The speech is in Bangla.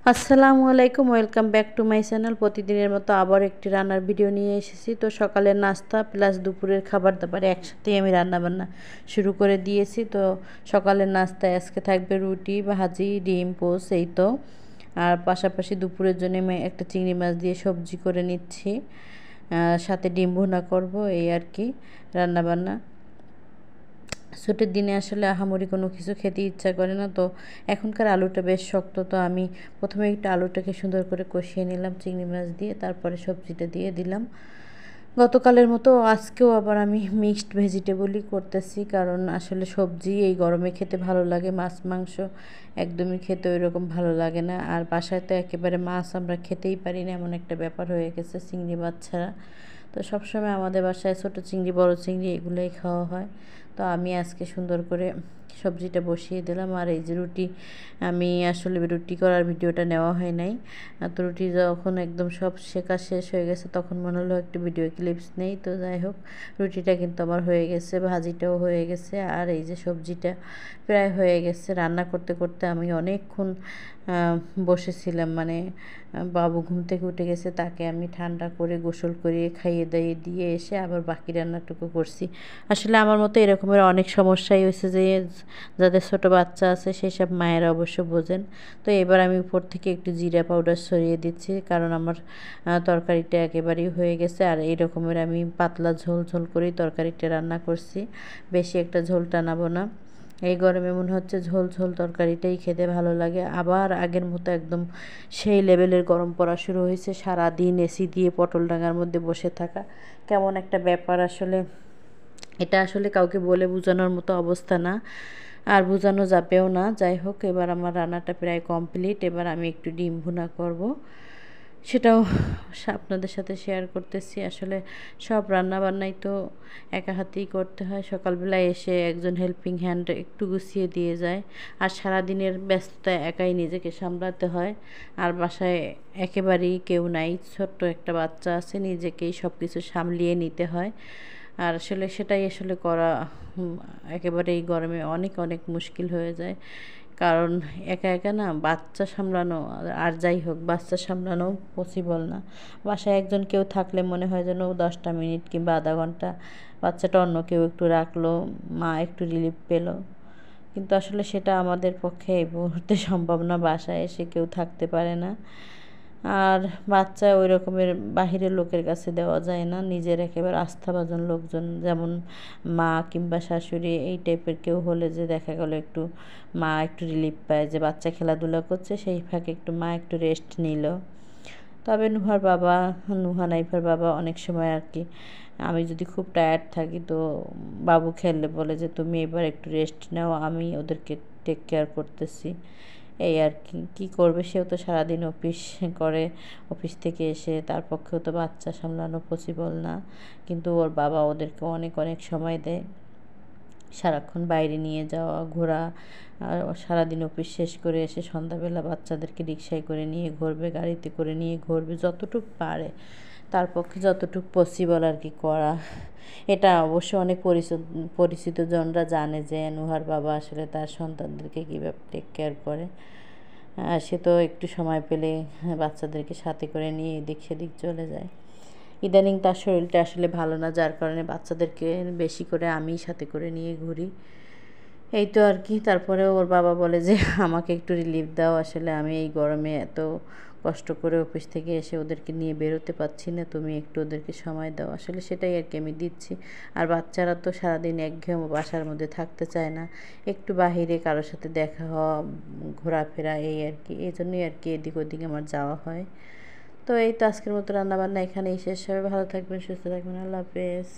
আসসালামু আলাইকুম, welcome back to my channel. প্রতিদিনের মতো আবার একটি রান্নার ভিডিও নিয়ে এসেছি। তো সকালের নাস্তা প্লাস দুপুরের খাবার দাবার একসাথেই আমি রান্নাবান্না শুরু করে দিয়েছি। তো সকালের নাস্তায় আজকে থাকবে রুটি, ভাজি, ডিম পোচ, এই তো। আর পাশাপাশি দুপুরের জন্য আমি একটা চিংড়ি মাছ দিয়ে সবজি করে নিচ্ছি, সাথে ডিম ভুনা করব, এই আর কি রান্নাবান্না। ছুটির দিনে আসলে আহামরি কোনো কিছু খেতে ইচ্ছা করে না। তো এখনকার আলুটা বেশ শক্ত, তো আমি প্রথমে একটু আলুটাকে সুন্দর করে কষিয়ে নিলাম চিংড়ি মাছ দিয়ে, তারপরে সবজিটা দিয়ে দিলাম। গতকালের মতো আজকেও আবার আমি মিক্সড ভেজিটেবলই করতেছি, কারণ আসলে সবজি এই গরমে খেতে ভালো লাগে, মাছ মাংস একদমই খেতে ওই রকম ভালো লাগে না। আর বাসায় তো একেবারে মাছ আমরা খেতেই পারি না, এমন একটা ব্যাপার হয়ে গেছে চিংড়ি মাছ ছাড়া। তো সবসময় আমাদের বাসায় ছোটো চিংড়ি, বড় চিংড়ি এগুলোই খাওয়া হয়। তো আমি আজকে সুন্দর করে সবজিটা বসিয়ে দিলাম। আর এই যে রুটি, আমি আসলে রুটি করার ভিডিওটা নেওয়া হয় নাই। তো রুটি যখন একদম সব শেখা শেষ হয়ে গেছে তখন মনে হলো একটু ভিডিও ক্লিপস নেই। তো যাই হোক, রুটিটা কিন্তু আমার হয়ে গেছে, ভাজিটাও হয়ে গেছে, আর এই যে সবজিটা প্রায় হয়ে গেছে। রান্না করতে করতে আমি অনেকক্ষণ বসেছিলাম, মানে বাবু ঘুম থেকে উঠে গেছে, তাকে আমি ঠান্ডা করে গোসল করিয়ে খাইয়ে দাইয়ে দিয়ে এসে আবার বাকি রান্নাটুকু করছি। আসলে আমার মতো এরকমের অনেক সমস্যাই হয়েছে, যে যাদের ছোট বাচ্চা আছে সেই সব মায়েরা অবশ্য বোঝেন। তো এবার আমি উপর থেকে একটু জিরা পাউডার ছড়িয়ে দিচ্ছি, কারণ আমার তরকারিটা একেবারেই হয়ে গেছে। আর এই রকমের আমি পাতলা ঝোল ঝোল করেই তরকারিটা রান্না করছি, বেশি একটা ঝোল টানাবো না। এই গরমে মনে হচ্ছে ঝোল ঝোল তরকারিটাই খেতে ভালো লাগে। আবার আগের মতো একদম সেই লেভেলের গরম পড়া শুরু হয়েছে, সারাদিন এসি দিয়ে পটল ডাঙার মধ্যে বসে থাকা কেমন একটা ব্যাপার। আসলে এটা আসলে কাউকে বলে বোঝানোর মতো অবস্থা না, আর বোঝানো যাবেও না। যাই হোক, এবার আমার রান্নাটা প্রায় কমপ্লিট। এবার আমি একটু ডিম ভুনা করব, সেটাও আপনাদের সাথে শেয়ার করতেছি। আসলে সব রান্না বান্নাই তো একা হাতেই করতে হয়। সকালবেলায় এসে একজন হেল্পিং হ্যান্ড একটু গুছিয়ে দিয়ে যায়, আর সারাদিনের ব্যস্ততায় একাই নিজেকে সামলাতে হয়। আর বাসায় একেবারেই কেউ নাই, ছোট্ট একটা বাচ্চা আছে, নিজেকেই সব কিছু সামলিয়ে নিতে হয়। আর আসলে সেটাই আসলে করা একেবারে এই গরমে অনেক অনেক মুশকিল হয়ে যায়, কারণ একা একা না বাচ্চা সামলানো, আর যাই হোক বাচ্চা সামলানো পসিবল না। বাসায় একজন কেউ থাকলে মনে হয় যেন 10টা মিনিট কিংবা আধা ঘন্টা বাচ্চাটা অন্য কেউ একটু রাখলো, মা একটু রিলিফ পেলো। কিন্তু আসলে সেটা আমাদের পক্ষে এই মুহূর্তে সম্ভব না, বাসায় এসে কেউ থাকতে পারে না। আর বাচ্চা ওই রকমের বাহিরের লোকের কাছে দেওয়া যায় না, নিজের একেবারে আস্থাভাজন লোকজন যেমন মা কিংবা শাশুড়ি এই টাইপের কেউ হলে যে দেখা গেল একটু মা একটু রিলিফ পায়, যে বাচ্চা খেলাধুলা করছে সেই ফাঁকে একটু মা একটু রেস্ট নিল। তবে নুহা নাইফার বাবা অনেক সময় আর কি, আমি যদি খুব টায়ার্ড থাকি তো বাবু খেললে বলে যে তুমি এবার একটু রেস্ট নাও, আমি ওদেরকে টেক কেয়ার করতেছি। এই আর কি, কী করবে, সেও তো সারাদিন অফিস করে, অফিস থেকে এসে তার পক্ষেও তো বাচ্চা সামলানো পসিবল না। কিন্তু ওর বাবা ওদেরকে অনেক অনেক সময় দেয়, সারাক্ষণ বাইরে নিয়ে যাওয়া, ঘোরা। আর সারাদিন অফিস শেষ করে এসে সন্ধ্যাবেলা বাচ্চাদেরকে রিকশায় করে নিয়ে ঘুরবে, গাড়িতে করে নিয়ে ঘুরবে, যতটুক পারে তার পক্ষে যতটুক পসিবল আর কি করা। এটা অবশ্য অনেক পরিচিত জনরা জানে যে নুহার বাবা আসলে তার সন্তানদেরকে কীভাবে টেক কেয়ার করে। সে তো একটু সময় পেলে বাচ্চাদেরকে সাথে করে নিয়ে এদিক সেদিক চলে যায়। ইদানিং তার শরীরটা আসলে ভালো না, যার কারণে বাচ্চাদেরকে বেশি করে আমিই সাথে করে নিয়ে ঘুরি, এই তো আর কি। তারপরে ওর বাবা বলে যে আমাকে একটু রিলিফ দাও, আসলে আমি এই গরমে এত কষ্ট করে অফিস থেকে এসে ওদেরকে নিয়ে বেরোতে পারছি না, তুমি একটু ওদেরকে সময় দাও। আসলে সেটাই আর কি আমি দিচ্ছি। আর বাচ্চারা তো সারাদিন একঘেয়েমি বাসার মধ্যে থাকতে চায় না, একটু বাহিরে কারোর সাথে দেখা হওয়া, ঘোরাফেরা, এই আর কি, এই জন্যই আর কি এদিক ওদিক আমার যাওয়া হয়। তো এই তো আজকের মতো রান্নাবান্না এখানেই শেষ হবে। ভালো থাকবেন, সুস্থ থাকবেন, আল্লাহ হাফেজ।